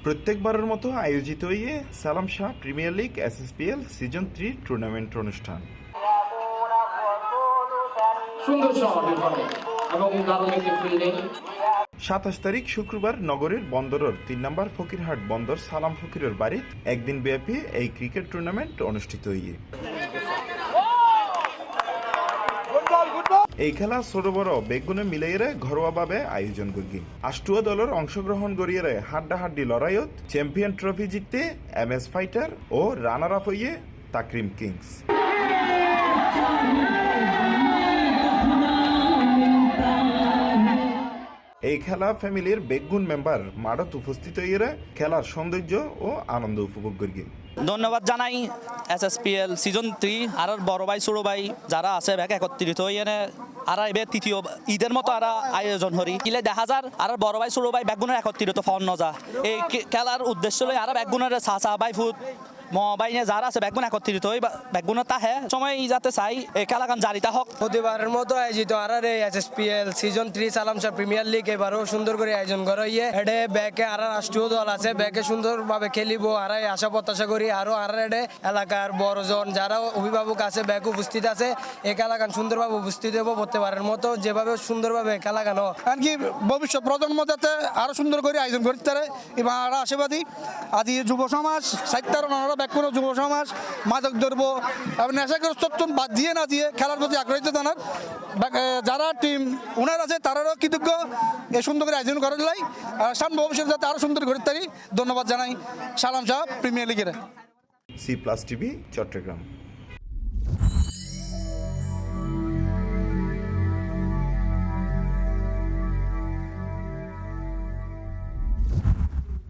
প্রত্যেকবারের মতো আয়োজিত হয়ে Salam Shah premier league SSPL season 3 tournament অনুষ্ঠান। সুন্দর শট এখানে এবং দারুণ একটি ফিল্ডিং। 27 তারিখ শুক্রবার নগরীর বন্দরের 3 নম্বর ফকিরহাট বন্দর সালাম ফকিরের বাড়িত একদিন ব্যাপী এই ক্রিকেট টুর্নামেন্ট অনুষ্ঠিত হয়ে এই খেলা ছোট বড় বেগুনে মিলাইয়ে ঘরোয়াভাবে আয়োজন করি। 8টা দলের অংশগ্রহণ করিয়ে হাড্ডাহাড্ডি লড়াইত চ্যাম্পিয়ন ট্রফি জিততে MS ফাইটার ও রানার আপ হইয়ে তাকরিম কিংস। এই খেলা ফ্যামিলির বেগুন মেম্বার মাঠত উপস্থিত হইয়ে খেলার সৌন্দর্য ও আনন্দ উপভোগ করি। ধন্যবাদ জানাই এসএসপিএল সিজন 3 আর বড় ভাই ছোট ভাই যারা আছে ব্যাগ একত্রিত হয়ে আর এবার তৃতীয় ঈদের মতো আর আয়োজন করি কিলে দেখা যার আর বড় ভাই ছোট ভাই ব্যাগুনের একত্রিত ফন নজা এই খেলার উদ্দেশ্য লই আর ব্যাগুনের চাচা ভাই ফুট বাইনে যারা আছে ব্যাগুন একত্রিত হই ব্যাগুনের তাহে সময় যাতে চাই এই খেলাগান জারিতা হোক। প্রতিবারের মতো আয়োজিত আর এসএসপিএল সিজন 3 সালাম শাহ প্রিমিয়ার লিগ এবারও সুন্দর করে আয়োজন করা হইয়ে এডে ব্যাকে আর রাষ্ট্রীয় দল আছে ব্যাকে সুন্দরভাবে খেলিব আর আশা প্রত্যাশা করি আরো আর এডে এলাকার বড়জন যারা অভিভাবক আছে ব্যাক উপস্থিত আছে এই খেলাগান সুন্দরভাবে উপস্থিত হবো প্রতিবারের মতো যেভাবে সুন্দরভাবে খেলাগান আর কি ভবিষ্যৎ প্রজন্ম যাতে আরো সুন্দর করে আয়োজন করতে পারে এবং আরো আশাবাদী আদি যুব সমাজ সাহিত্যার কোনো যুব সমাজ মাদক দ্রব্য এবং নেশাগ্রস্ত বাদ দিয়ে না দিয়ে খেলার প্রতি আগ্রহিত জানার যারা টিম ওনার আছে তারারও কৃতজ্ঞ এই সুন্দর করে আয়োজন করার লাই আর সামনে ভবিষ্যতে যাতে আরো সুন্দর করতে পারি ধন্যবাদ জানাই সালাম শাহ প্রিমিয়ার লিগের। C+ TV Chittagong.